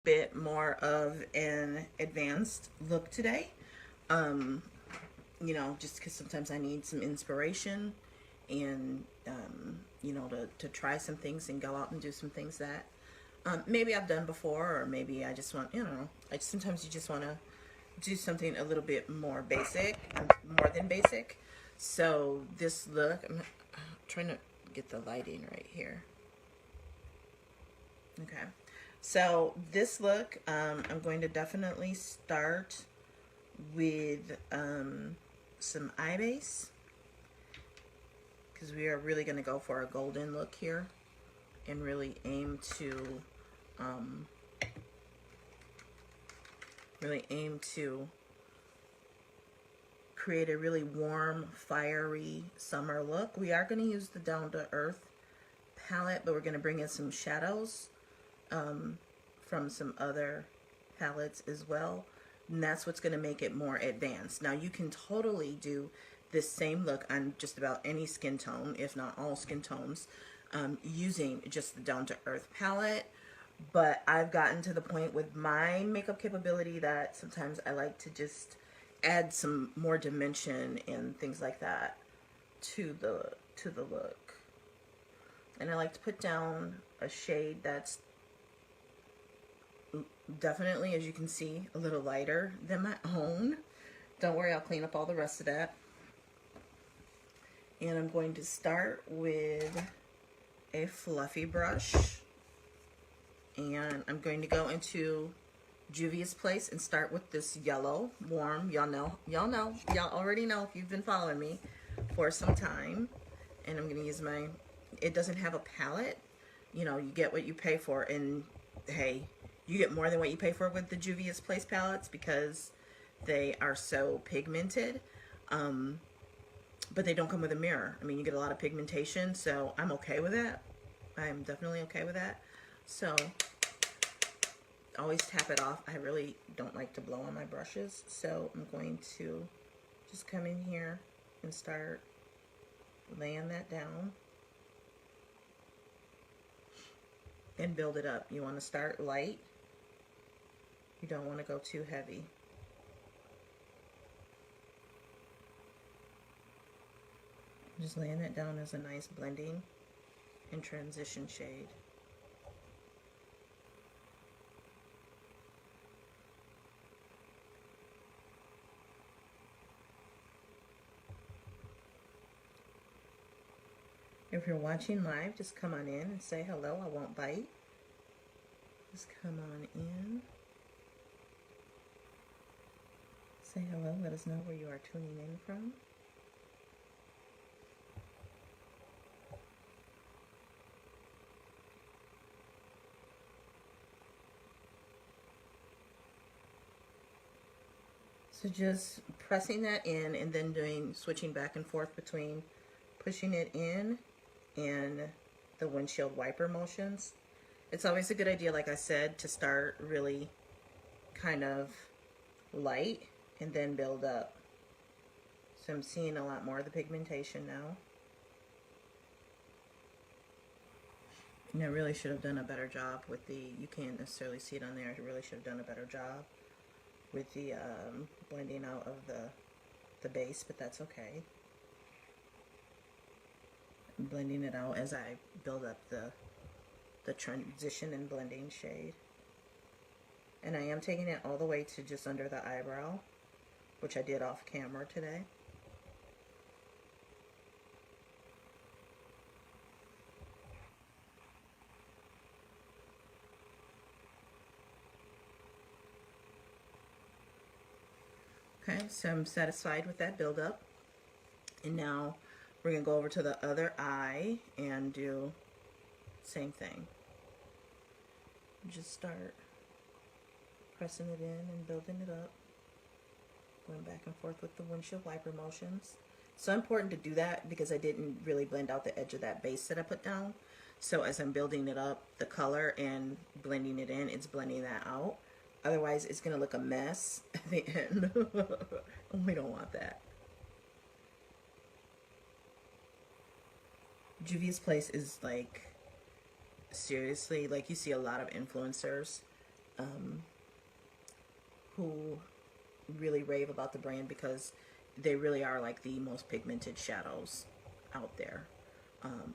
bit more of an advanced look today. Um, just because sometimes I need some inspiration and, to try some things and go out and do some things that maybe I've done before, or maybe I just want, sometimes you just want to do something a little bit more basic, more than basic. So this look, I'm trying to get the lighting right here. Okay. So this look, I'm going to definitely start with some eye base, because we are really going to go for a golden look here and really aim to um, create a really warm, fiery summer look. We are going to use the Down to Earth palette, but we're going to bring in some shadows from some other palettes as well. And that's what's going to make it more advanced. Now you can totally do this same look on just about any skin tone, if not all skin tones, using just the Down to Earth palette. But I've gotten to the point with my makeup capability that sometimes I like to just add some more dimension and things like that to the look. And I like to put down a shade that's definitely, as you can see, a little lighter than my own. Don't worry, I'll clean up all the rest of that. And I'm going to start with a fluffy brush. And I'm going to go into Juvia's Place and start with this yellow, warm. Y'all already know if you've been following me for some time. And I'm going to use my, it doesn't have a palette. You get what you pay for. And hey, you get more than what you pay for with the Juvia's Place palettes because they are so pigmented. But they don't come with a mirror. I mean, you get a lot of pigmentation, so I'm okay with that. I'm definitely okay with that. So, always tap it off. I really don't like to blow on my brushes, so I'm going to just come in here and start laying that down and build it up. You want to start light. You don't want to go too heavy. Just laying that down as a nice blending and transition shade. If you're watching live, just come on in and say hello. I won't bite. Just come on in. Say hello. Let us know where you are tuning in from. So just pressing that in and then switching back and forth between pushing it in and the windshield wiper motions. It's always a good idea, like I said, to start really kind of light and then build up. So I'm seeing a lot more of the pigmentation now. And I really should have done a better job with the, you can't necessarily see it on there, I really should have done a better job with the blending out of the base, but that's okay. I'm blending it out as I build up the transition and blending shade. And I am taking it all the way to just under the eyebrow, which I did off camera today. Okay, so I'm satisfied with that buildup. And now we're going to go over to the other eye and do the same thing. Just start pressing it in and building it up. Going back and forth with the windshield wiper motions. It's so important to do that because I didn't really blend out the edge of that base that I put down. So as I'm building it up, the color and blending it in, it's blending that out. Otherwise, it's going to look a mess at the end. We don't want that. Juvia's Place is like, seriously, like you see a lot of influencers who really rave about the brand because they really are like the most pigmented shadows out there.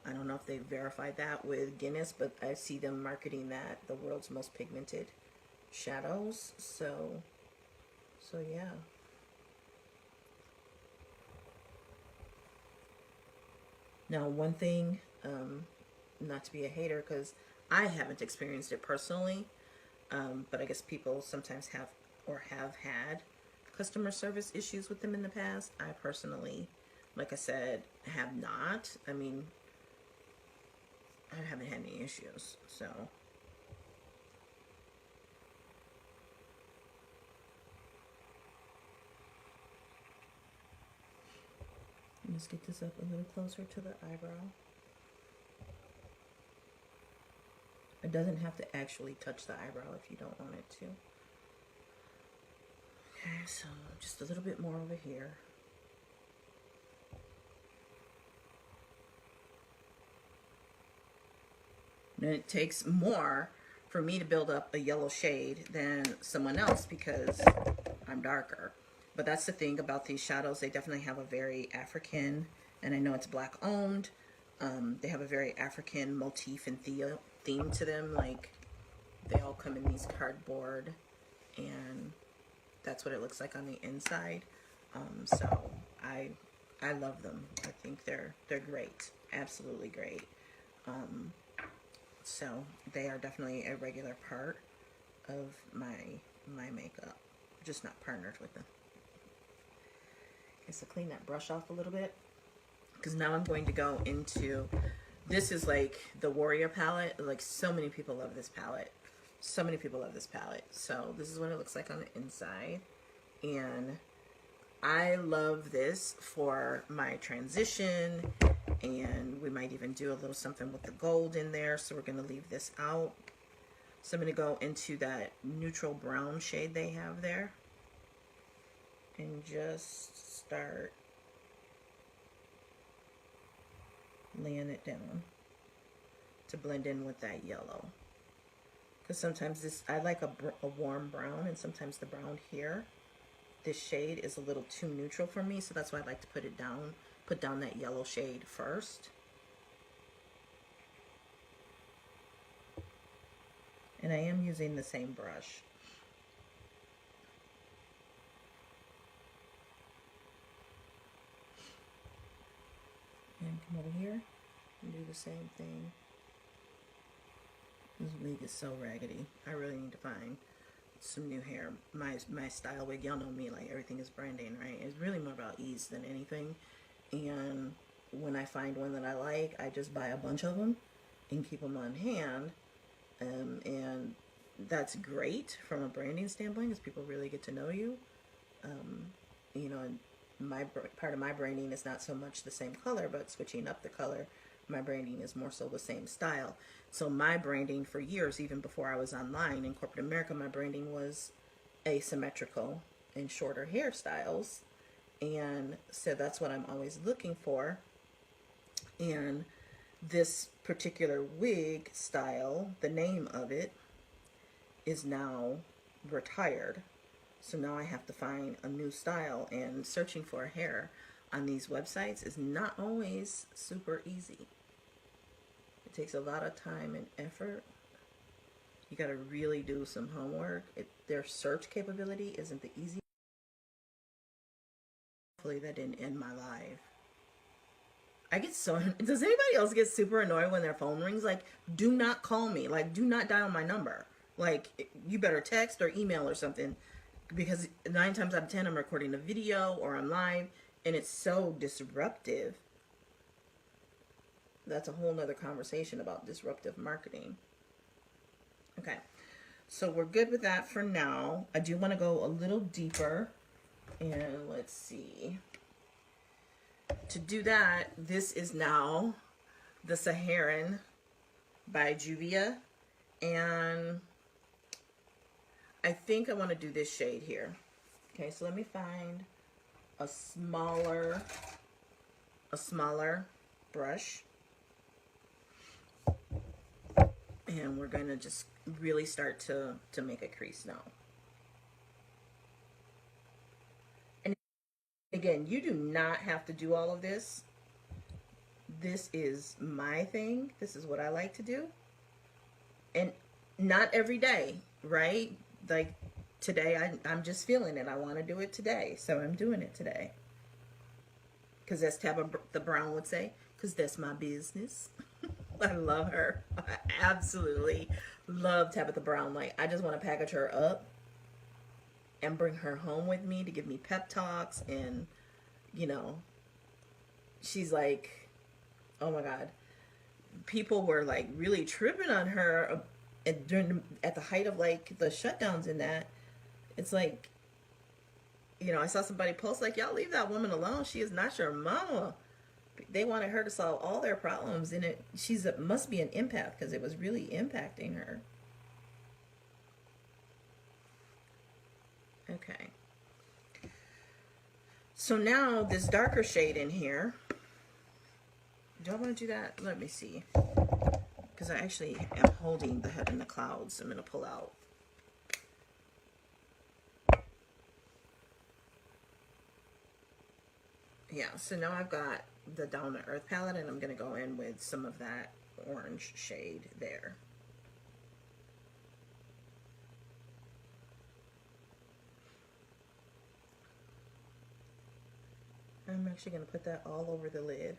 I don't know if they verified that with Guinness, but I see them marketing that the world's most pigmented shadows. So yeah. Now, one thing, not to be a hater, because I haven't experienced it personally, but I guess people sometimes have or have had customer service issues with them in the past. I personally, like I said, have not. I mean, I haven't had any issues, so. Let's get this up a little closer to the eyebrow. It doesn't have to actually touch the eyebrow if you don't want it to. Okay, so just a little bit more over here. And it takes more for me to build up a yellow shade than someone else because I'm darker. But that's the thing about these shadows. They definitely have a very African, and I know it's black owned. They have a very African motif and theme to them. Like, they all come in these cardboard, and that's what it looks like on the inside. So I love them. I think they're great, absolutely great. So they are definitely a regular part of my makeup, just not partnered with them. Okay, so clean that brush off a little bit, because now I'm going to go into, this is like the Warrior palette. Like, so many people love this palette. So many people love this palette. So this is what it looks like on the inside. And I love this for my transition, and we might even do a little something with the gold in there. So we're going to leave this out. So I'm going to go into that neutral brown shade they have there and just start laying it down to blend in with that yellow. Because sometimes this, I like a warm brown, and sometimes the brown here, this shade is a little too neutral for me, so that's why I like to put down that yellow shade first. And I am using the same brush. And come over here and do the same thing. This wig is so raggedy. I really need to find some new hair. My style wig, y'all know me, like everything is branding, right? It's really more about ease than anything. And when I find one that I like, I just buy a bunch of them and keep them on hand. And that's great from a branding standpoint, because people really get to know you. You know, part of my branding is not so much the same color, but switching up the color. My branding is more so the same style. So my branding for years, even before I was online in corporate America, my branding was asymmetrical and shorter hairstyles. And so that's what I'm always looking for. And this particular wig style, the name of it, is now retired. So now I have to find a new style, and searching for hair on these websites is not always super easy. It takes a lot of time and effort. You got to really do some homework. Their search capability isn't the easiest. Hopefully that didn't end my life. I get so, does anybody else get super annoyed when their phone rings? Like, do not call me. Like, do not dial my number. Like, you better text or email or something, because 9 times out of 10 I'm recording a video or I'm live, and it's so disruptive. That's a whole nother conversation about disruptive marketing. Okay, so we're good with that for now. I do want to go a little deeper, and let's see. To do that, this is now the Saharan by Juvia, and I think I want to do this shade here. Okay, so let me find a smaller brush, and we're going to just really start to make a crease now. And again, you do not have to do all of this. This is my thing. This is what I like to do. And not every day, right? Like today, I'm just feeling it. I want to do it today. So I'm doing it today. Because as Tabitha Brown would say, because that's my business. I love her. I absolutely love Tabitha Brown. Like, I just want to package her up and bring her home with me to give me pep talks. And, you know, she's like, oh my God. People were like really tripping on her at the height of like the shutdowns and that. It's like, you know, I saw somebody post like, y'all leave that woman alone. She is not your mama. They wanted her to solve all their problems, and must be an empath because it was really impacting her. Okay. So now this darker shade in here. Do I want to do that? Let me see. Because I actually am holding the Head in the Clouds. I'm going to pull out. Yeah, so now I've got the Down to Earth palette, and I'm going to go in with some of that orange shade there. I'm actually going to put that all over the lid.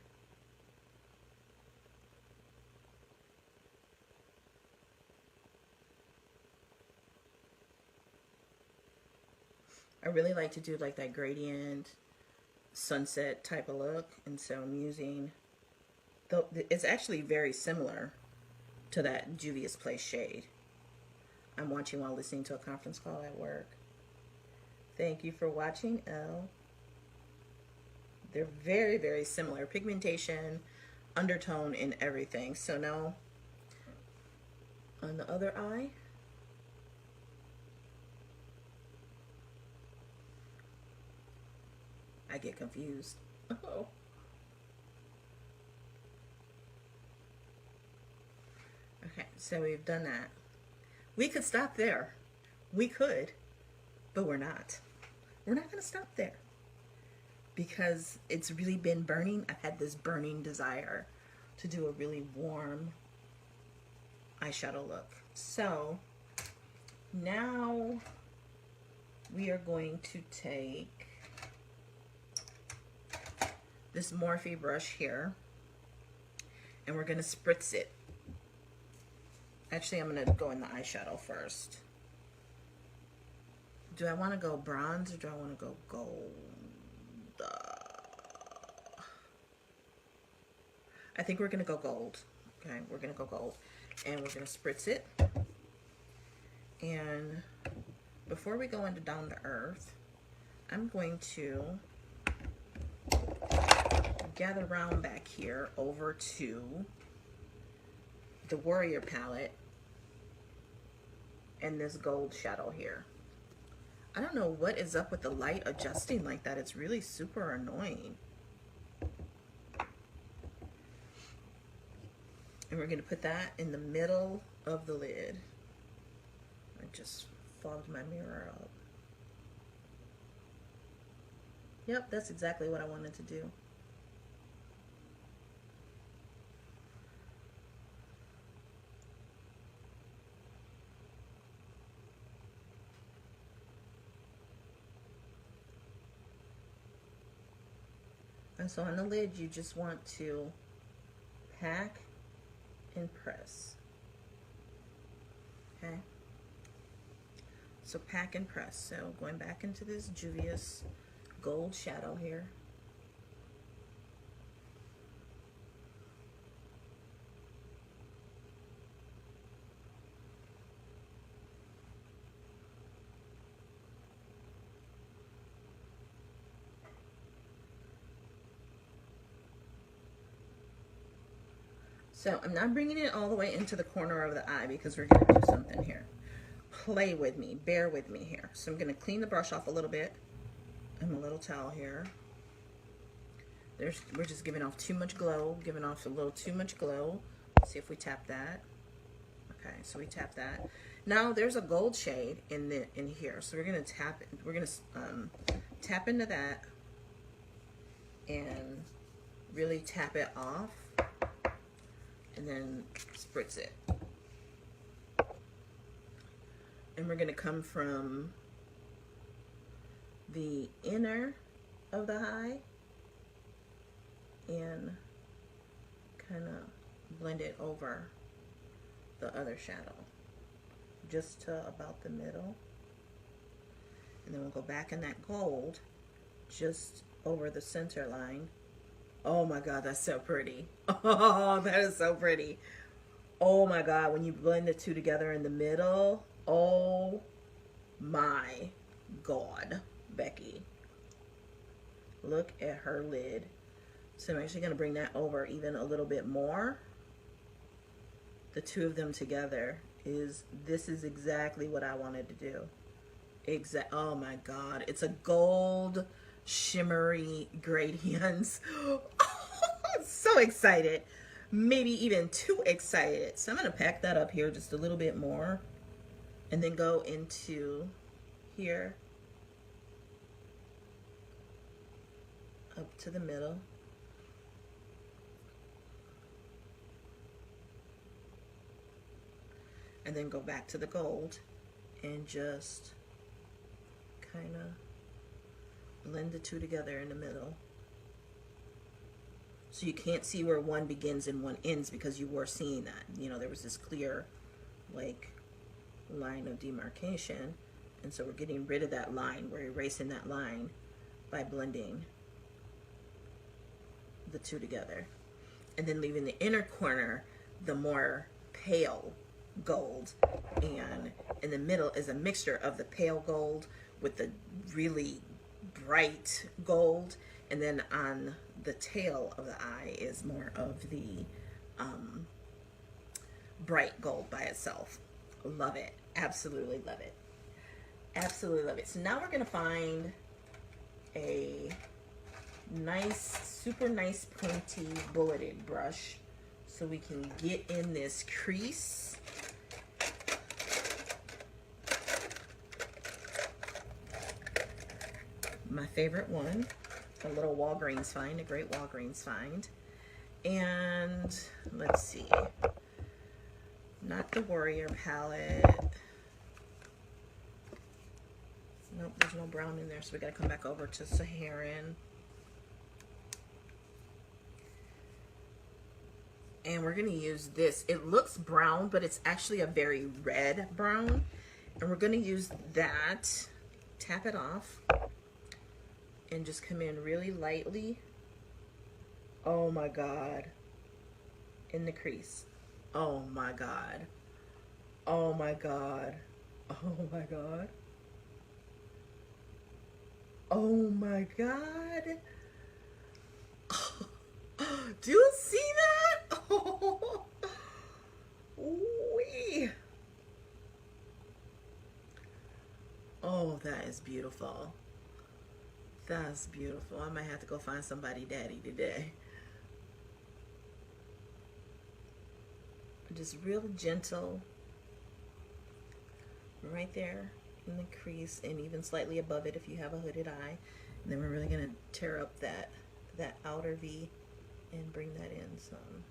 I really like to do like that gradient sunset type of look, and so I'm using, though it's actually very similar to that Juvia's Place shade. I'm watching while listening to a conference call at work. Thank you for watching, Elle. They're very, very similar. Pigmentation, undertone, and everything. So now, on the other eye, I get confused. Oh. Okay, so we've done that. We could stop there. We could, but we're not. We're not going to stop there because it's really been burning. I've had this burning desire to do a really warm eyeshadow look. So now we are going to take this Morphe brush here, and we're going to spritz it. Actually, I'm going to go in the eyeshadow first. Do I want to go bronze or do I want to go gold? I think we're going to go gold. Okay, we're going to go gold. And we're going to spritz it. And before we go into Down to Earth, I'm going to gather around back here over to the Warrior palette and this gold shadow here. I don't know what is up with the light adjusting like that. It's really super annoying. And we're going to put that in the middle of the lid. I just fogged my mirror up. Yep, that's exactly what I wanted to do. And so on the lid, you just want to pack and press. Okay? So pack and press. So going back into this Juvia's gold shadow here. So I'm not bringing it all the way into the corner of the eye because we're going to do something here. Play with me, bear with me here. So I'm going to clean the brush off a little bit. And a little towel here. We're just giving off too much glow, giving off a little too much glow. Let's see if we tap that. Okay, so we tap that. Now there's a gold shade in here, so we're gonna tap it. We're gonna tap into that and really tap it off, and then spritz it. And we're gonna come from the inner of the eye and kind of blend it over the other shadow, just to about the middle. And then we'll go back in that gold just over the center line. Oh my God, that's so pretty. Oh, that is so pretty. Oh my God, when you blend the two together in the middle, oh my God, Becky. Look at her lid. So I'm actually going to bring that over even a little bit more. The two of them together this is exactly what I wanted to do. Oh my God, it's a gold shimmery gradients. I'm so excited, maybe even too excited. So I'm going to pack that up here just a little bit more and then go into here up to the middle. And then go back to the gold and just kind of blend the two together in the middle. So you can't see where one begins and one ends because you were seeing that. You know, there was this clear, like, line of demarcation. And so we're getting rid of that line. We're erasing that line by blending the two together. And then leaving the inner corner the more pale gold, and in the middle is a mixture of the pale gold with the really bright gold, and then on the tail of the eye is more of the bright gold by itself. Love it. Absolutely love it. Absolutely love it. So now we're going to find a nice, super nice pointy bulleted brush so we can get in this crease. My favorite one, a little Walgreens find, a great Walgreens find. And let's see, not the Warrior palette. Nope, there's no brown in there, so we gotta come back over to Saharan. And we're gonna use this. It looks brown, but it's actually a very red brown. And we're gonna use that, tap it off, and just come in really lightly. Oh my God. In the crease. Oh my God. Oh my God. Oh my God. Oh my God. Do you see that? Oh. Wee. Oh, that is beautiful. That's beautiful. I might have to go find somebody daddy today. Just real gentle right there in the crease, and even slightly above it if you have a hooded eye. And then we're really going to tear up that outer V and bring that in some.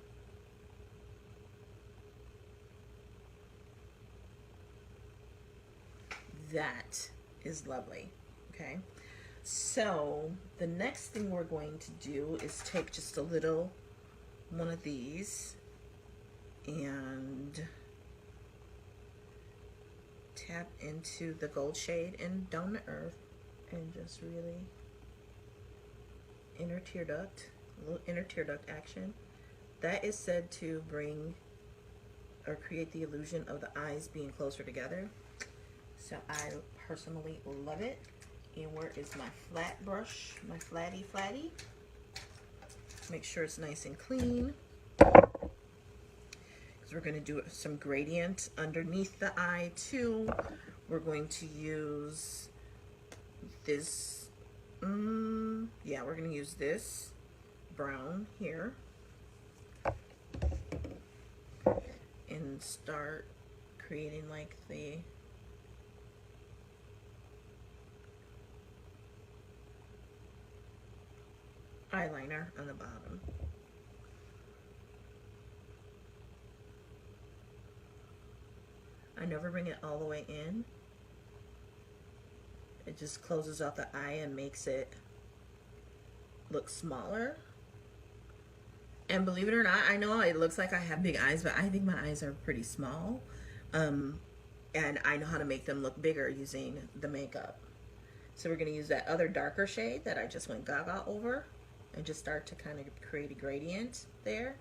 That is lovely. Okay. So the next thing we're going to do is take just a little one of these and tap into the gold shade in Down to Earth and just really inner tear duct, a little inner tear duct action. That is said to bring or create the illusion of the eyes being closer together. So I personally love it. And where is my flat brush, my flatty? Make sure it's nice and clean. Because we're going to do some gradient underneath the eye too. We're going to use this, yeah, we're going to use this brown here. And start creating like the eyeliner on the bottom. I never bring it all the way in. It just closes off the eye and makes it look smaller. And believe it or not, I know it looks like I have big eyes, but I think my eyes are pretty small. And I know how to make them look bigger using the makeup. So we're going to use that other darker shade that I just went gaga over and just start to kind of create a gradient there.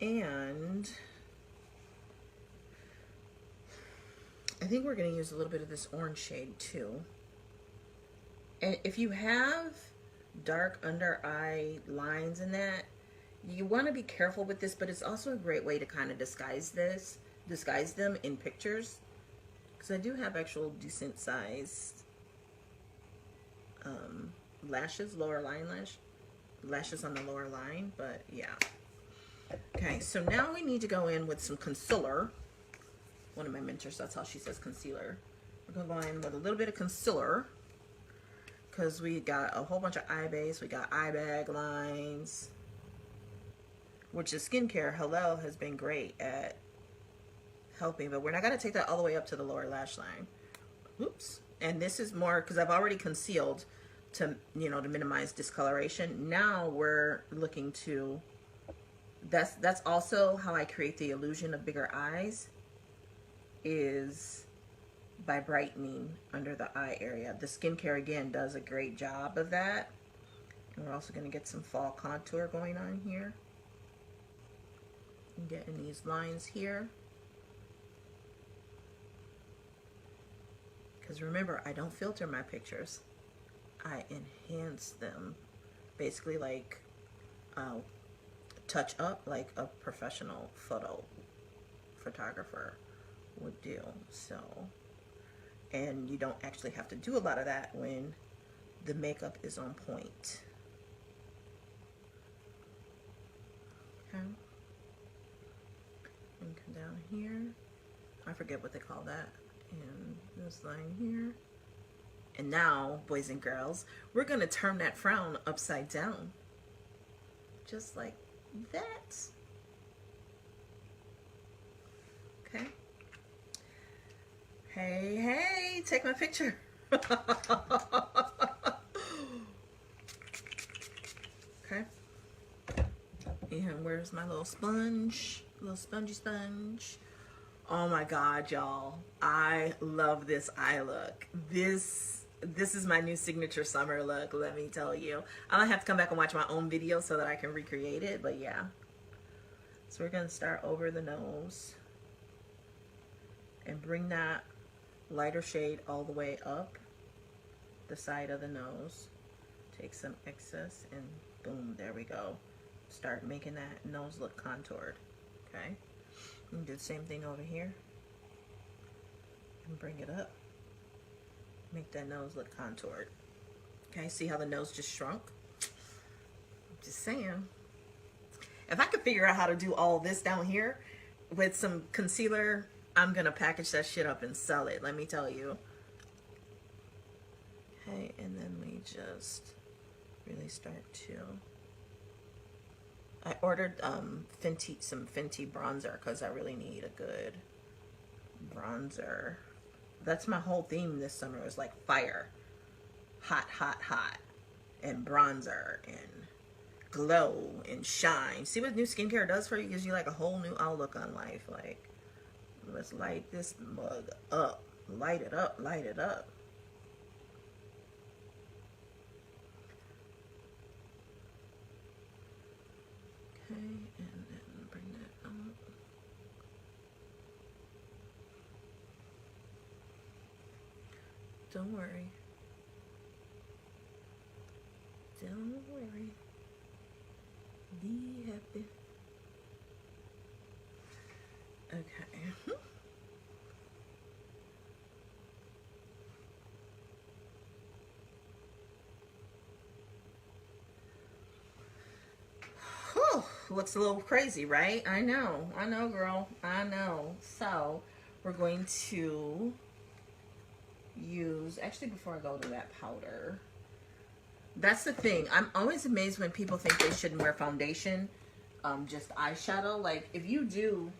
And I think we're going to use a little bit of this orange shade too. And if you have dark under eye lines in that, you want to be careful with this, but it's also a great way to kind of disguise them in pictures. Because I do have actual decent sized lashes, lower line lashes on the lower line, but yeah. Okay, so now we need to go in with some concealer. One of my mentors, that's how she says concealer. We're going to go in with a little bit of concealer because we got a whole bunch of eye base. We got eye bag lines, which the skincare, hello, has been great at helping, but we're not going to take that all the way up to the lower lash line. Oops. And this is more because I've already concealed to, you know, to minimize discoloration. Now we're looking to, that's also how I create the illusion of bigger eyes, is by brightening under the eye area. The skincare again does a great job of that. And we're also going to get some fall contour going on here. And getting these lines here. Because remember, I don't filter my pictures. I enhance them. Basically like touch up like a professional photographer would do. So, and you don't actually have to do a lot of that when the makeup is on point. Okay. And come down here. I forget what they call that. And this line here. And now, boys and girls, we're going to turn that frown upside down. Just like that. Okay. Hey, hey, take my picture. Okay. And where's my little sponge? Little spongy sponge. Oh my God, y'all. I love this eye look. This is my new signature summer look, let me tell you. I'll have to come back and watch my own video so that I can recreate it, but yeah. So we're gonna start over the nose and bring that lighter shade all the way up the side of the nose. Take some excess and boom, there we go. Start making that nose look contoured, okay? And do the same thing over here and bring it up. Make that nose look contoured. Okay, see how the nose just shrunk? I'm just saying. If I could figure out how to do all this down here with some concealer, I'm gonna package that shit up and sell it, let me tell you. Okay, and then we just really start to, I ordered some Fenty Bronzer because I really need a good bronzer. That's my whole theme this summer, is like fire. Hot, hot, hot. And bronzer and glow and shine. See what new skincare does for you? It gives you like a whole new outlook on life. Like, let's light this mug up. Light it up, light it up. Okay, and then bring that up. Don't worry. Don't worry. Be happy. Okay. looks a little crazy, right? I know, girl, I know. So we're going to use, actually before I go to that powder, that's the thing. I'm always amazed when people think they shouldn't wear foundation, just eyeshadow. Like, if you do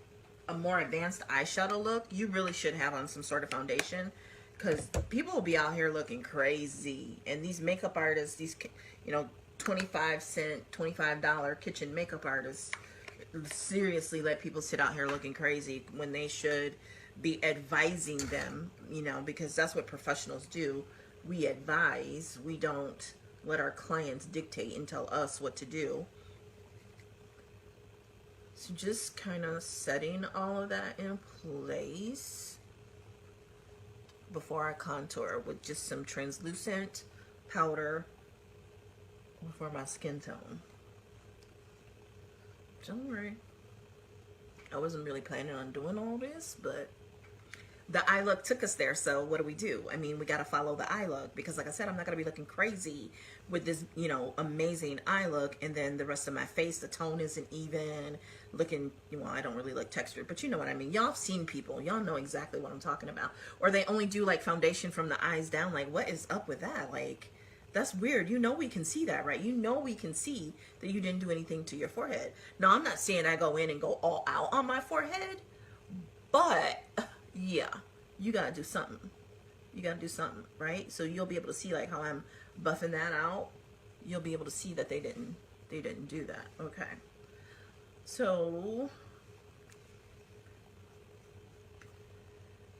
a more advanced eyeshadow look, you really should have on some sort of foundation, because people will be out here looking crazy. And these makeup artists, these, you know, 25-cent, $25 kitchen makeup artists seriously let people sit out here looking crazy when they should be advising them, you know, because that's what professionals do. We advise. We don't let our clients dictate and tell us what to do. So just kind of setting all of that in place before I contour with just some translucent powder for my skin tone. Don't worry, I wasn't really planning on doing all this, but the eye look took us there. So what do? I mean, we got to follow the eye look, because like I said, I'm not going to be looking crazy with this, you know, amazing eye look, and then the rest of my face, the tone isn't even looking, well, I don't really look textured, but you know what I mean. Y'all have seen people, y'all know exactly what I'm talking about. Or they only do like foundation from the eyes down. Like, what is up with that? Like, that's weird. You know, we can see that, right? You know, we can see that you didn't do anything to your forehead. Now, I'm not saying I go in and go all out on my forehead, but yeah, you gotta do something. You gotta do something, right? So you'll be able to see like how I'm buffing that out. You'll be able to see that they didn't do that. Okay. So,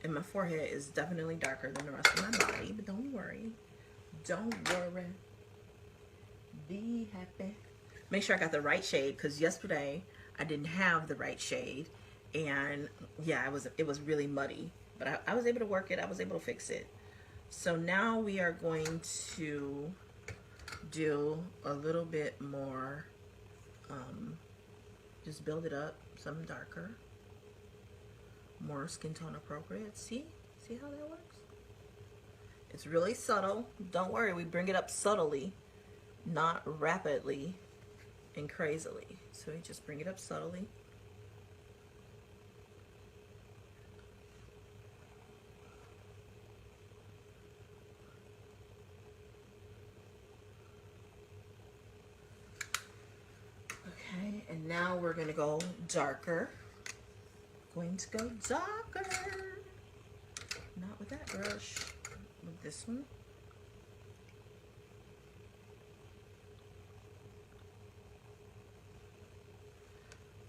and my forehead is definitely darker than the rest of my body, but don't worry. Don't worry. Be happy. Make sure I got the right shade, because yesterday I didn't have the right shade. And yeah, it was really muddy, but I was able to work it. I was able to fix it. So now we are going to do a little bit more, just build it up, some darker, more skin tone appropriate. See how that works? It's really subtle. Don't worry, we bring it up subtly, not rapidly and crazily. So we just bring it up subtly. Okay, and now we're gonna go darker. Going to go darker. Not with that brush, with this one.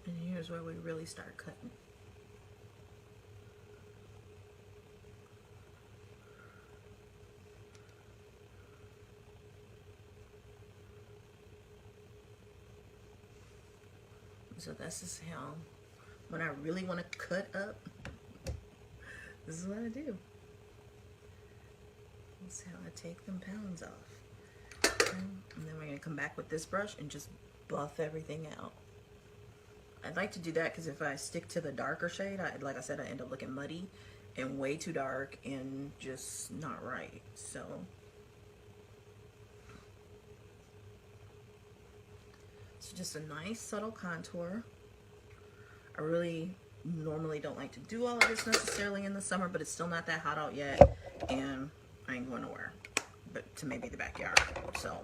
And here's where we really start cutting. So this is how, when I really want to cut up, this is what I do. This is how I take them pounds off. Okay. And then we're going to come back with this brush and just buff everything out. I'd like to do that because if I stick to the darker shade, like I said, I end up looking muddy and way too dark and just not right. So just a nice subtle contour. I really normally don't like to do all of this necessarily in the summer, but it's still not that hot out yet, and I ain't going nowhere but to maybe the backyard. So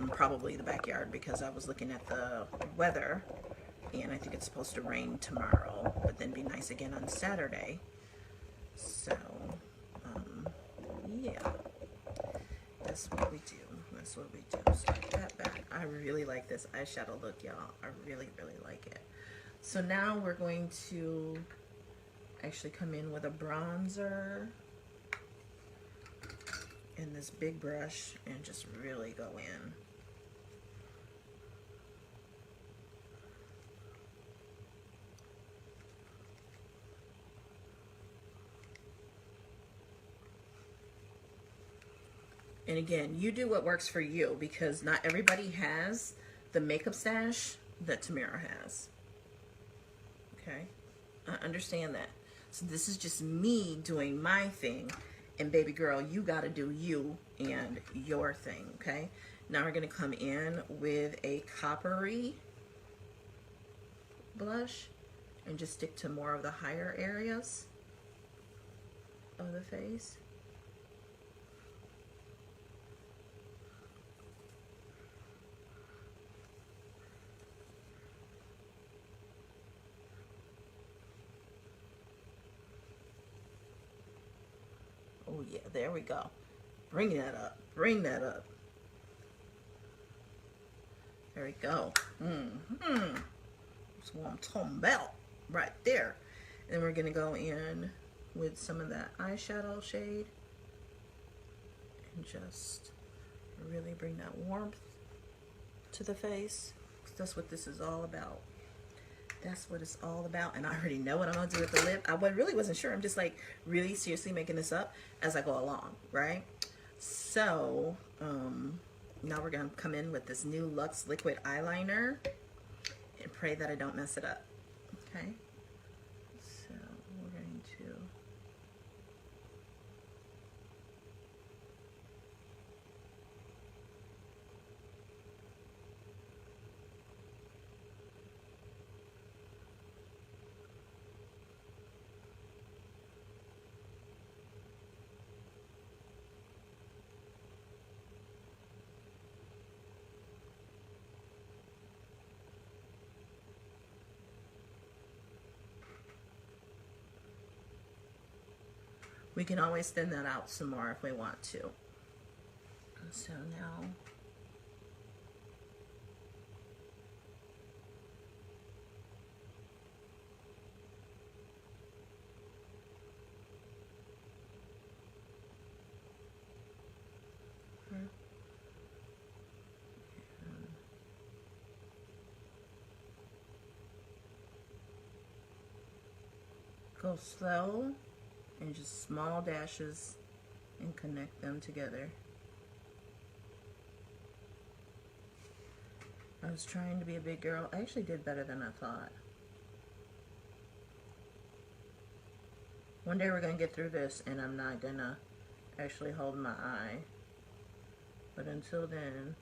probably the backyard, because I was looking at the weather and I think it's supposed to rain tomorrow, but then be nice again on Saturday. So yeah, that's what we do. That's what we do. Start that back. I really like this eyeshadow look, y'all. I really, really like it. So now we're going to actually come in with a bronzer in this big brush and just really go in. And again, you do what works for you, because not everybody has the makeup stash that Tamara has. Okay? I understand that. So this is just me doing my thing. And baby girl, you got to do you and your thing. Okay? Now we're going to come in with a coppery blush and just stick to more of the higher areas of the face. Oh yeah, there we go. Bring that up. Bring that up. There we go. That's what I'm talking about right there. And we're gonna go in with some of that eyeshadow shade and just really bring that warmth to the face. That's what this is all about. That's what it's all about. And I already know what I'm gonna do with the lip. I really wasn't sure. I'm just like really seriously making this up as I go along, right? So now we're gonna come in with this new Luxe liquid eyeliner and pray that I don't mess it up. Okay, so we're going to we can always thin that out some more if we want to. So now go slow and just small dashes and connect them together. I was trying to be a big girl. I actually did better than I thought. One day we're gonna get through this and I'm not gonna actually hold my eye. But until then,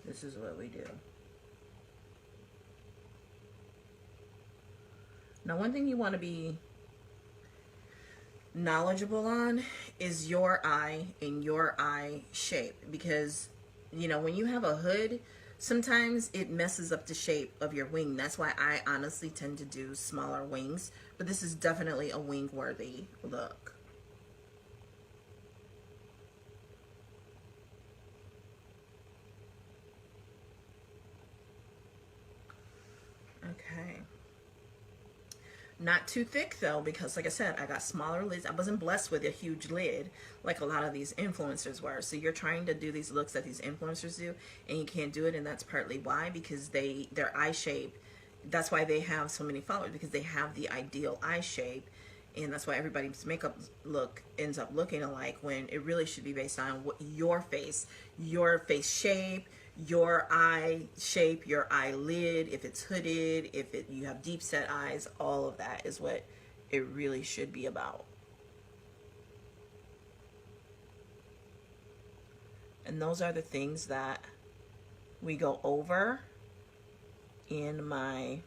this is what we do. Now, one thing you want to be knowledgeable on is your eye and your eye shape, because, you know, when you have a hood, sometimes it messes up the shape of your wing. That's why I honestly tend to do smaller wings, but this is definitely a wing-worthy look. Okay. Not too thick though, because like I said, I got smaller lids. I wasn't blessed with a huge lid like a lot of these influencers were. So you're trying to do these looks that these influencers do and you can't do it, and that's partly why, because their eye shape, that's why they have so many followers, because they have the ideal eye shape, and that's why everybody's makeup look ends up looking alike, when it really should be based on what your face shape, your eye shape, your eyelid, if it's hooded, if you have deep set eyes, all of that is what it really should be about. And those are the things that we go over in my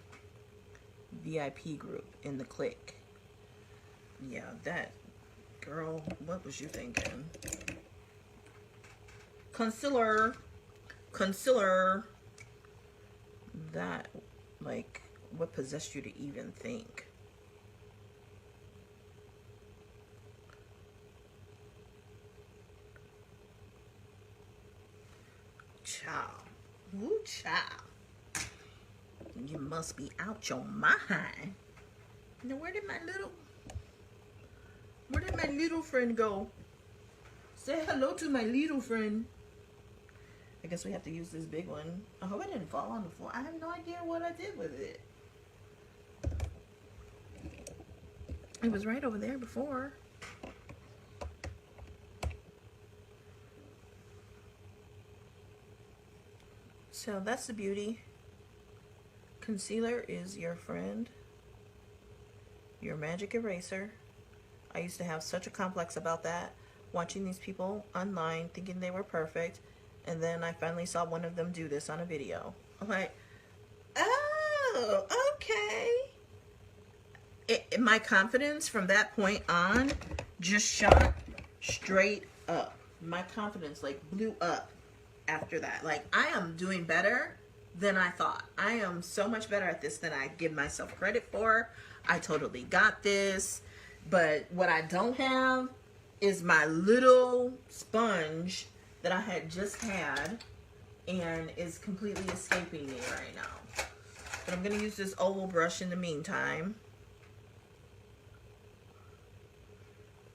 VIP group in the clique. Yeah, that girl, what was you thinking? Concealer, that, like, what possessed you to even think? Child, woo child, you must be out your mind. Now where did my little friend go? Say hello to my little friend. I guess we have to use this big one. I hope it didn't fall on the floor. I have no idea what I did with it. It was right over there before. So that's the beauty. Concealer is your friend, your magic eraser. I used to have such a complex about that, watching these people online thinking they were perfect, And then I finally saw one of them do this on a video. I'm like, oh, okay. My confidence from that point on just shot straight up. My confidence like blew up after that. Like, I am doing better than I thought. I am so much better at this than I give myself credit for. I totally got this. But what I don't have is my little sponge that I had just had and is completely escaping me right now. But I'm going to use this oval brush in the meantime,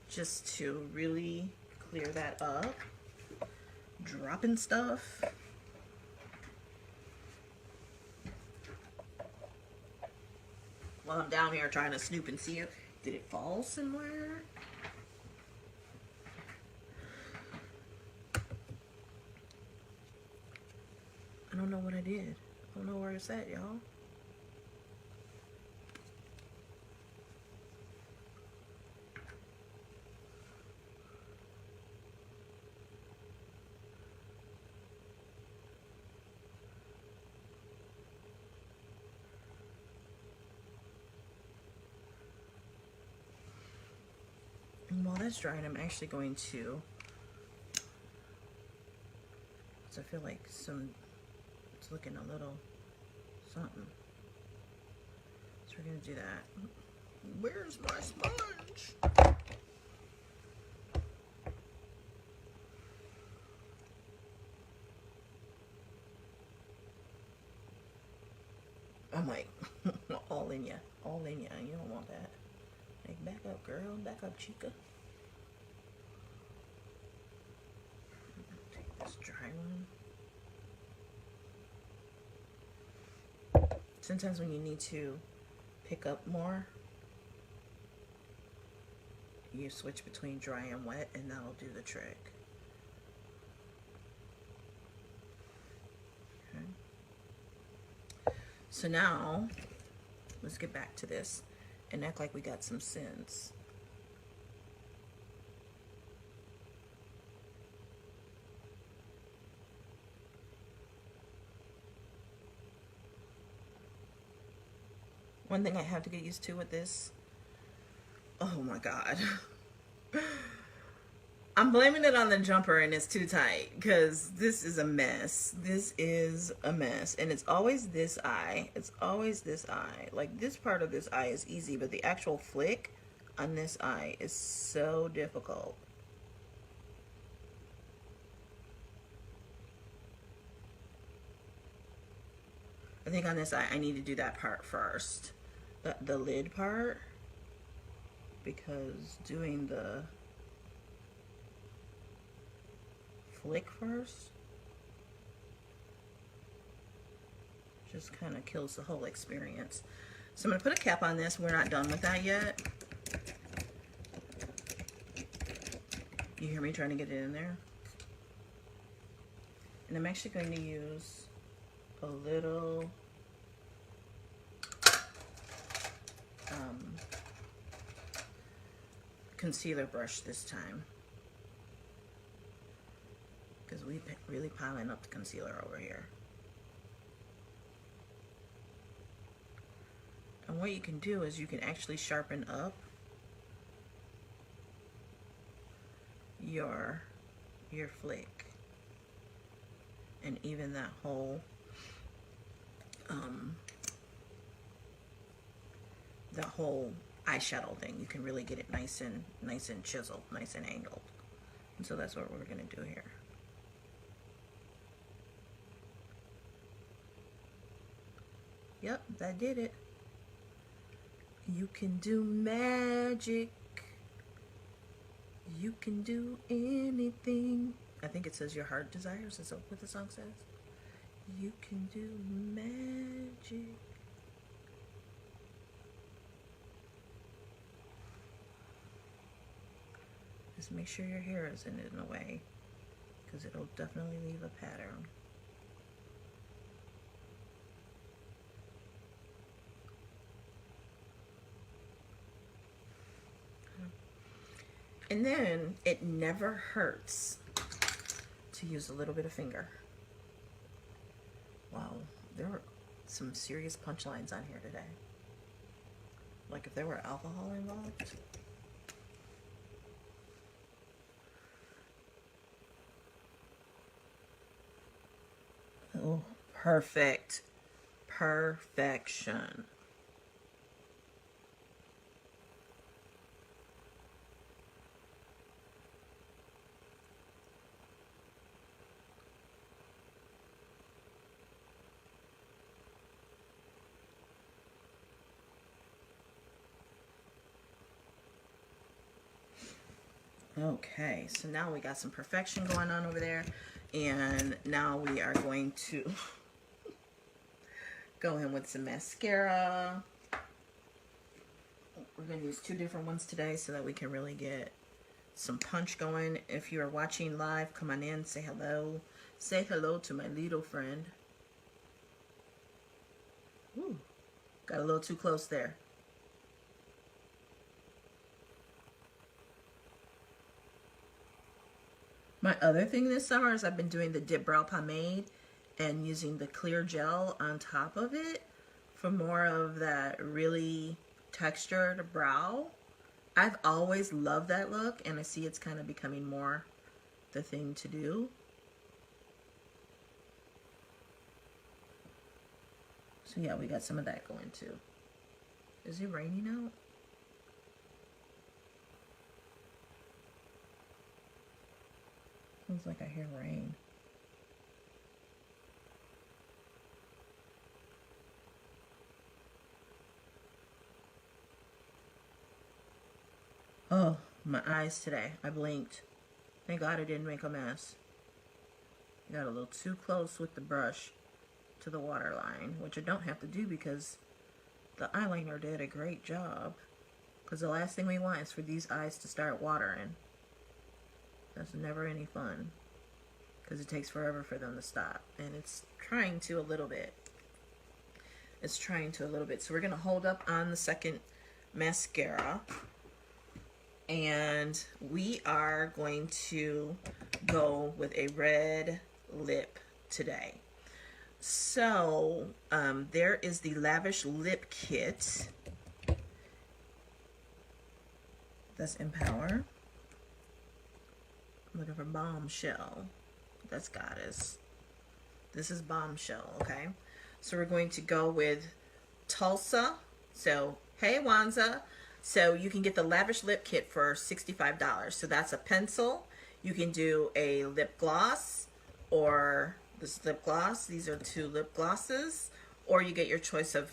just to really clear that up. Dropping stuff. While I'm down here trying to snoop and see it. Did it fall somewhere? I don't know what I did. I don't know where it's at, y'all. And while that's drying, I'm actually going to, because I feel like it's looking a little something. So we're going to do that. Where's my sponge? I'm like, all in ya. All in ya. You don't want that. Like, back up, girl. Back up, chica. Take this dry one. Sometimes when you need to pick up more, you switch between dry and wet, and that'll do the trick. Okay. So now, let's get back to this and act like we got some sense. One thing I have to get used to with this, oh my God. I'm blaming it on the jumper and it's too tight because this is a mess. This is a mess. And it's always this eye. It's always this eye. Like, this part of this eye is easy, but the actual flick on this eye is so difficult. I think on this eye, I need to do that part first. The lid part. Because doing the flick first just kind of kills the whole experience. So I'm going to put a cap on this. We're not done with that yet. You hear me trying to get it in there? And I'm actually going to use a little concealer brush this time, because we're really piling up the concealer over here. And what you can do is you can actually sharpen up your flick and even that whole eyeshadow thing. You can really get it nice and chiseled, nice and angled. And so that's what we're going to do here. Yep, that did it. You can do magic. You can do anything. I think it says your heart desires. Is that what the song says? You can do magic. Just make sure your hair isn't in the way, because it'll definitely leave a pattern. And then it never hurts to use a little bit of finger. Wow, there were some serious punchlines on here today. Like if there were alcohol involved. Oh, perfect. Perfection. Okay, so now we got some perfection going on over there, and now we are going to go in with some mascara. We're going to use 2 different ones today so that we can really get some punch going. If you are watching live, come on in, say hello. Say hello to my little friend. Ooh, got a little too close there. My other thing this summer is I've been doing the dip brow pomade and using the clear gel on top of it for more of that really textured brow. I've always loved that look, and I see it's kind of becoming more the thing to do. So yeah, we got some of that going too. Is it raining out? Seems like I hear rain. Oh, my eyes today. I blinked. Thank God I didn't make a mess. I got a little too close with the brush to the waterline, which I don't have to do because the eyeliner did a great job. Because the last thing we want is for these eyes to start watering. That's never any fun, because it takes forever for them to stop, and it's trying to a little bit. It's trying to a little bit. So we're going to hold up on the second mascara, and we are going to go with a red lip today. So there is the Lavish Lip Kit. That's Empower. Looking for Bombshell. That's Goddess. This is Bombshell, okay? So we're going to go with Tulsa. So, hey, Wanza. So you can get the Lavish Lip Kit for $65. So that's a pencil. You can do a lip gloss or this lip gloss. These are 2 lip glosses. Or you get your choice of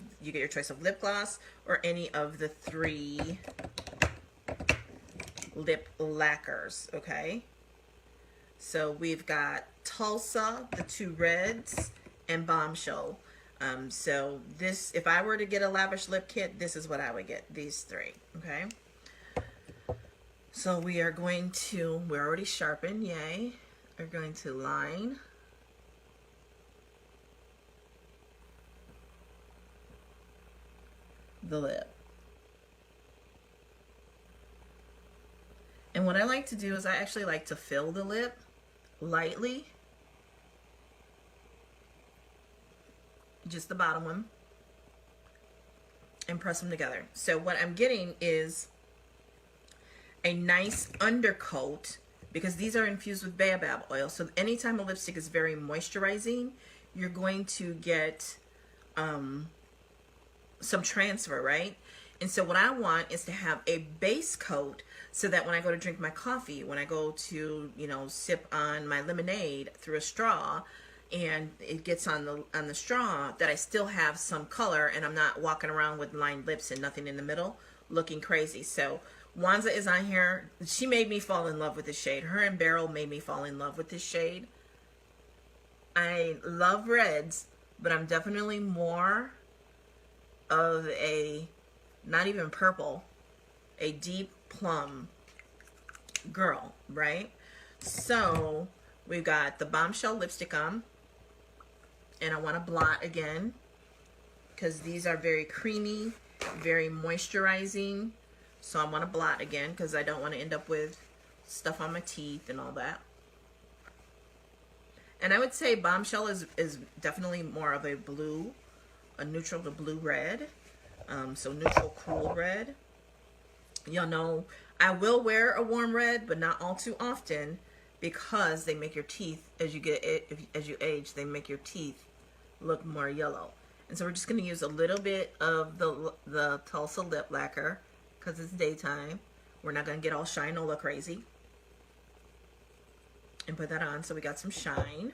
lip gloss or any of the 3 lip lacquers, okay? So we've got Tulsa, the 2 reds, and Bombshell. So this, if I were to get a Lavish Lip Kit, this is what I would get, these 3, okay? So we are going to, we're already sharpened, yay. We're going to line. The lip. And what I like to do is I actually like to fill the lip lightly, just the bottom one, and press them together. So what I'm getting is a nice undercoat, because these are infused with baobab oil. So anytime a lipstick is very moisturizing, you're going to get some transfer, right? And so what I want is to have a base coat so that when I go to drink my coffee, when I go to, you know, sip on my lemonade through a straw and it gets on the straw, that I still have some color and I'm not walking around with lined lips and nothing in the middle looking crazy. So Wanza is on here. She made me fall in love with this shade. Her and Beryl made me fall in love with this shade. I love reds, but I'm definitely more of a, not even purple, a deep plum girl, right? So we've got the Bombshell lipstick on, and I want to blot again because these are very creamy, very moisturizing. So I want to blot again because I don't want to end up with stuff on my teeth and all that. And I would say Bombshell is definitely more of a blue, a neutral to blue red. So neutral cool red. Y'all know I will wear a warm red, but not all too often, because they make your teeth, as you age, they make your teeth look more yellow. And so we're just going to use a little bit of the Tulsa lip lacquer because it's daytime. We're not going to get all shinola crazy. And put that on so we got some shine.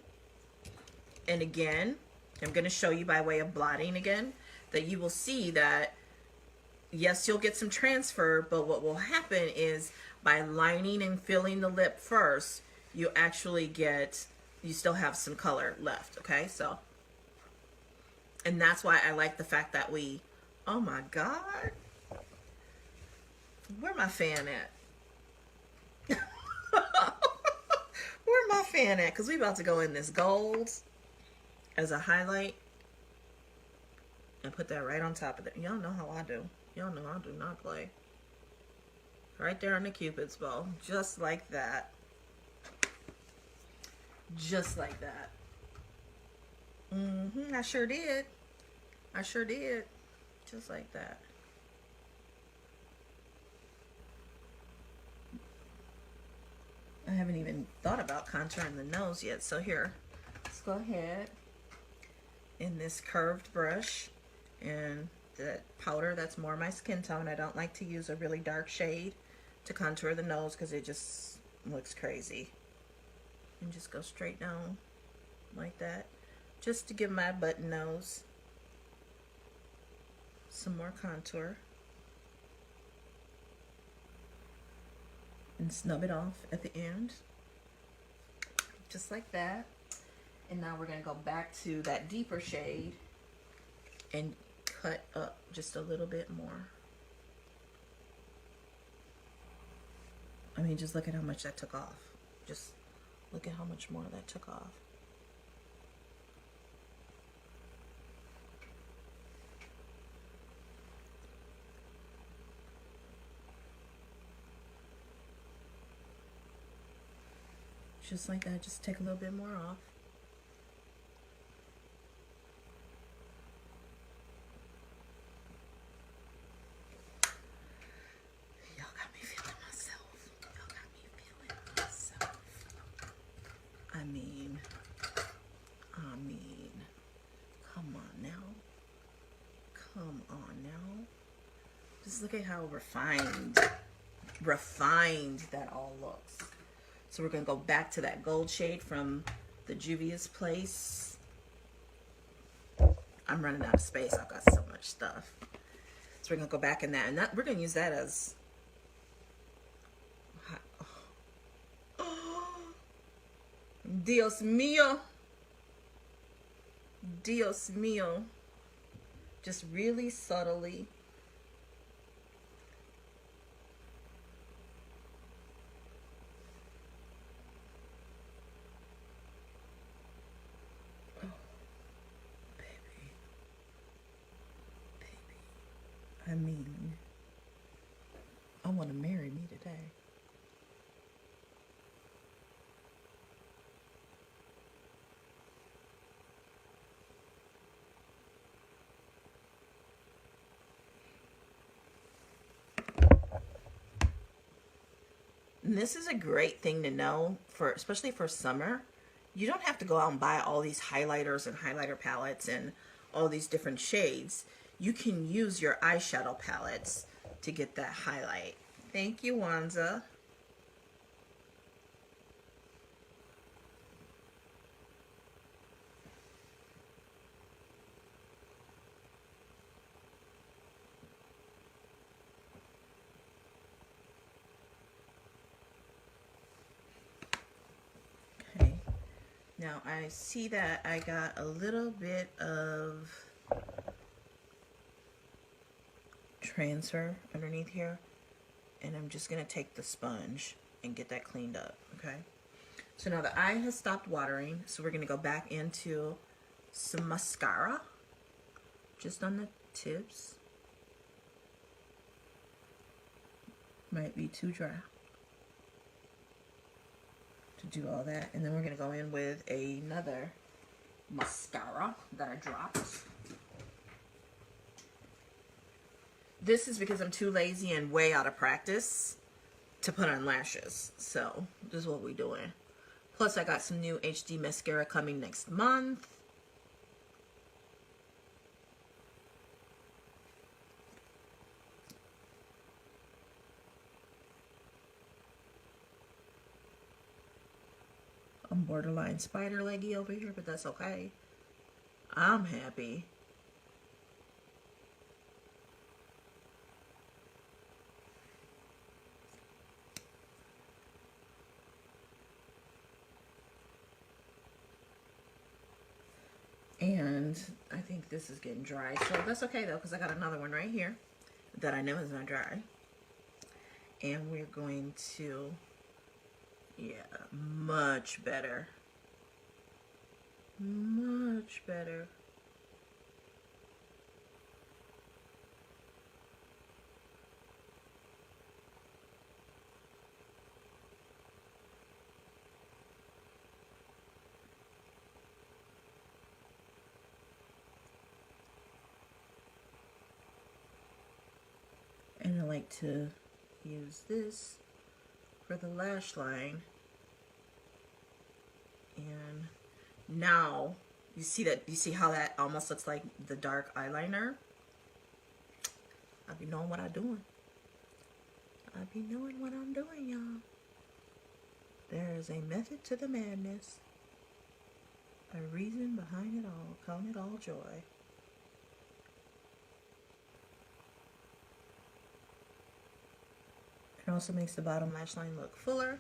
And again, I'm going to show you by way of blotting again that you will see that yes, you'll get some transfer, but what will happen is by lining and filling the lip first, you still have some color left, okay? So, and that's why I like the fact that oh my God, where my fan at? Where my fan at? Because we about to go in this gold as a highlight and put that right on top of it. Y'all know how I do. Y'all know I do not play. Right there on the Cupid's bow. Just like that. Just like that. I sure did. I sure did. Just like that. I haven't even thought about contouring the nose yet. So here, let's go ahead in this curved brush and that powder that's more my skin tone. I don't like to use a really dark shade to contour the nose because it just looks crazy. And just go straight down like that, just to give my button nose some more contour. And snub it off at the end, just like that. And now we're going to go back to that deeper shade and cut up just a little bit more. I mean, just look at how much that took off. Just look at how much more that took off. Just like that, just take a little bit more off. Y'all got me feeling myself. Y'all got me feeling myself. I mean, come on now. Come on now. Just look at how refined that all looks. So we're going to go back to that gold shade from the Juvia's Place. I'm running out of space. I've got so much stuff. So we're going to go back in that. And we're going to use that as... Oh, Dios mío. Dios mío. Just really subtly. I mean, I want to marry me today. And this is a great thing to know, especially for summer. You don't have to go out and buy all these highlighters and highlighter palettes and all these different shades. You can use your eyeshadow palettes to get that highlight. Thank you, Wanza. Okay. Now I see that I got a little bit of transfer underneath here, and I'm just going to take the sponge and get that cleaned up. Okay, so now the eye has stopped watering, so we're going to go back into some mascara just on the tips. Might be too dry. to do all that. And then we're going to go in with another mascara that I dropped. This is because I'm too lazy and way out of practice to put on lashes. So this is what we're doing. Plus I got some new HD mascara coming next month. I'm borderline spider leggy over here, but that's okay. I'm happy. And I think this is getting dry, so that's okay though, because I got another one right here that I know is not dry. And we're going to, yeah, much better. Much better. And I like to use this for the lash line. And now you see how that almost looks like the dark eyeliner. I be knowing what I'm doing. I be knowing what I'm doing, y'all. There is a method to the madness. A reason behind it all. Count it all joy. It also makes the bottom lash line look fuller.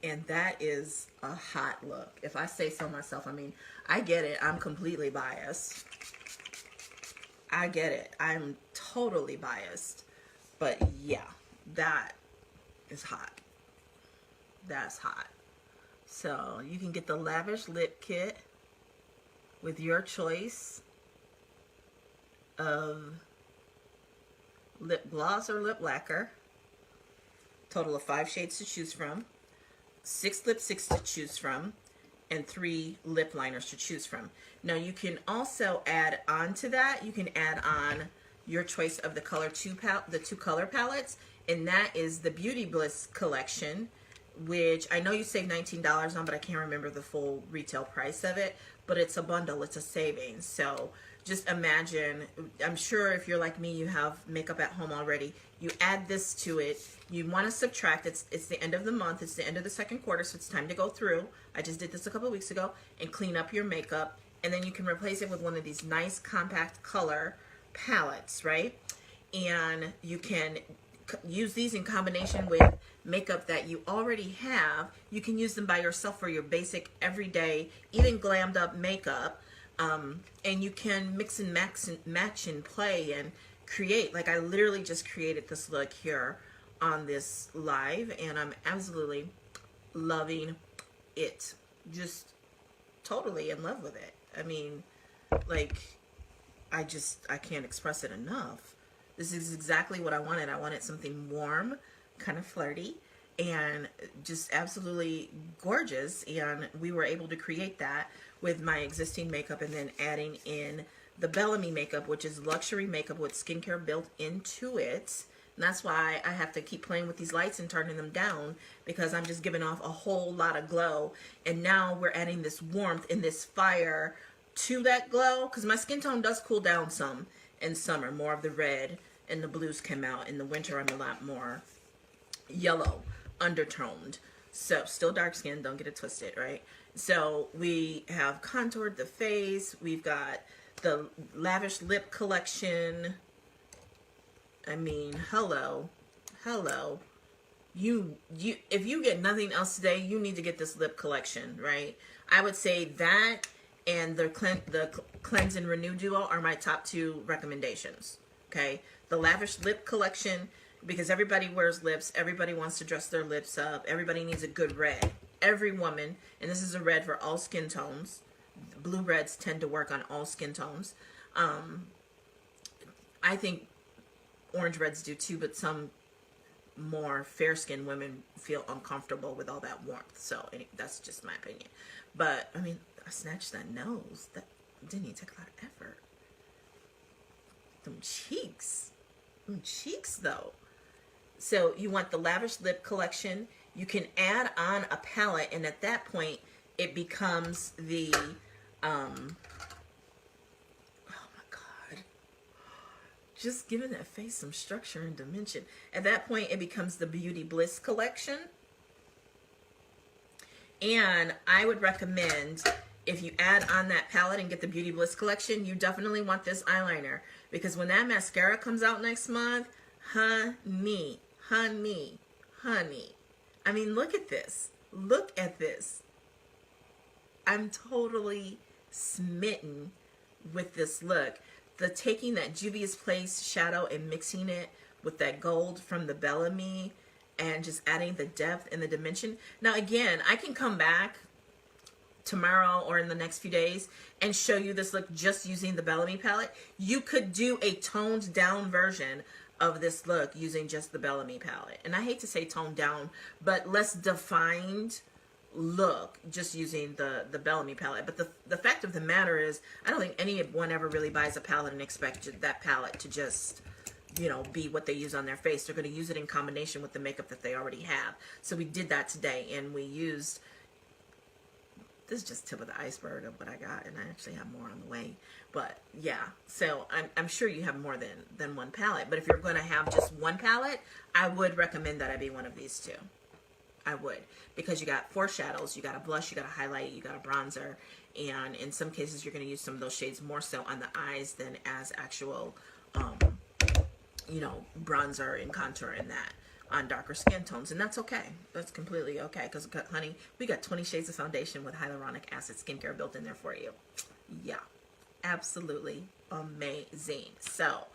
And that is a hot look. If I say so myself, I mean, I get it. I'm completely biased. I get it. I'm totally biased. But yeah, that is hot. That's hot. So you can get the Lavish Lip Kit with your choice of lip gloss or lip lacquer. Total of 5 shades to choose from. 6 lipsticks to choose from, and 3 lip liners to choose from. Now you can also add on to that, you can add on your choice of the the 2 color palettes, and that is the Beauty Bliss collection, which I know you save $19 on, but I can't remember the full retail price of it, but it's a bundle, it's a savings. So just imagine, I'm sure if you're like me, you have makeup at home already, you add this to it, you want to subtract, it's the end of the month, it's the end of the second quarter, so it's time to go through. I just did this a couple of weeks ago, and clean up your makeup, and then you can replace it with one of these nice compact color palettes, right? And you can use these in combination with makeup that you already have. You can use them by yourself for your basic everyday, even glammed up makeup. And you can mix and match and play and create. Like I literally just created this look here on this live, and I'm absolutely loving it. Just totally in love with it. I mean, like, I can't express it enough. This is exactly what I wanted. I wanted something warm, kind of flirty, and just absolutely gorgeous. And we were able to create that with my existing makeup, and then adding in the Bellamy makeup, which is luxury makeup with skincare built into it. And that's why I have to keep playing with these lights and turning them down, because I'm just giving off a whole lot of glow. And now we're adding this warmth and this fire to that glow, because my skin tone does cool down some in summer. More of the red and the blues come out. In the winter, I'm a lot more yellow, undertoned. So still dark skin, don't get it twisted, right? So we have contoured the face. We've got the Lavish Lip Collection. I mean, hello. If you get nothing else today, you need to get this lip collection, right? I would say that and the Cleanse and Renew Duo are my top 2 recommendations, okay? The Lavish Lip Collection, because everybody wears lips, everybody wants to dress their lips up, everybody needs a good red. Every woman, and this is a red for all skin tones. Blue reds tend to work on all skin tones. I think orange reds do too, but some more fair-skinned women feel uncomfortable with all that warmth. So that's just my opinion. But I mean, I snatched that nose. That didn't even take a lot of effort. Them cheeks though. So you want the Lavish Lip Collection. You can add on a palette, and at that point it becomes the oh my god, just giving that face some structure and dimension. At that point it becomes the Beauty Bliss Collection. And I would recommend, if you add on that palette and get the Beauty Bliss Collection, you definitely want this eyeliner, because when that mascara comes out next month, honey, I mean, look at this. Look at this. I'm totally smitten with this look. The taking that Juvia's Place shadow and mixing it with that gold from the Bellamy and just adding the depth and the dimension. Now again, I can come back tomorrow or in the next few days and show you this look just using the Bellamy palette. You could do a toned down version of this look using just the Bellamy palette. And I hate to say toned down, but less defined look just using the Bellamy palette. But the fact of the matter is, I don't think anyone ever really buys a palette and expects that palette to just, you know, be what they use on their face. They're going to use it in combination with the makeup that they already have. So we did that today, and we used, this is just tip of the iceberg of what I got, and I actually have more on the way. But yeah, so I'm sure you have more than one palette. But if you're going to have just one palette, I would recommend that I be one of these two. I would, because you got 4 shadows, you got a blush, you got a highlight, you got a bronzer, and in some cases you're going to use some of those shades more so on the eyes than as actual, you know, bronzer and contour in that on darker skin tones, and that's okay. That's completely okay, because honey, we got 20 shades of foundation with hyaluronic acid skincare built in there for you. Yeah, absolutely amazing. So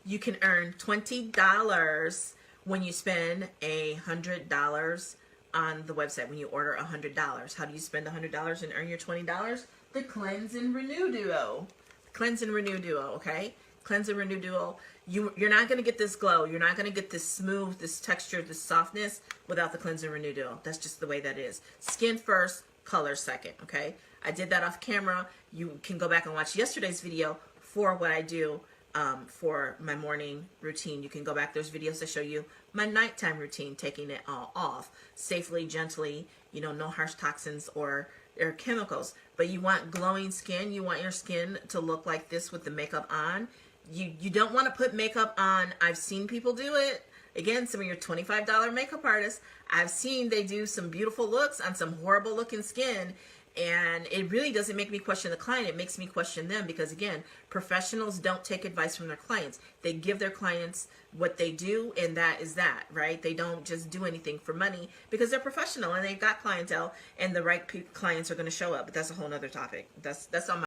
you can earn $20 when you spend $100 on the website. When you order $100, how do you spend $100 and earn your $20? The Cleanse and Renew Duo. Cleanse and Renew Duo, okay? Cleanse and Renew Duo. You're not going to get this glow. You're not going to get this smooth, this texture, this softness without the Cleanse and Renew Duo. That's just the way that is. Skin first, color second, okay? I did that off camera. You can go back and watch yesterday's video for what I do for my morning routine. You can go back. There's videos that show you my nighttime routine, taking it all off safely, gently, you know, no harsh toxins or chemicals. But you want glowing skin. You want your skin to look like this with the makeup on. You don't want to put makeup on. I've seen people do it. Again, some of your $25 makeup artists, I've seen they do some beautiful looks on some horrible looking skin, and it really doesn't make me question the client. It makes me question them, because again, professionals don't take advice from their clients. They give their clients what they do, and that is that, right? They don't just do anything for money, because they're professional and they've got clientele, and the right clients are going to show up. But that's a whole nother topic. That's on my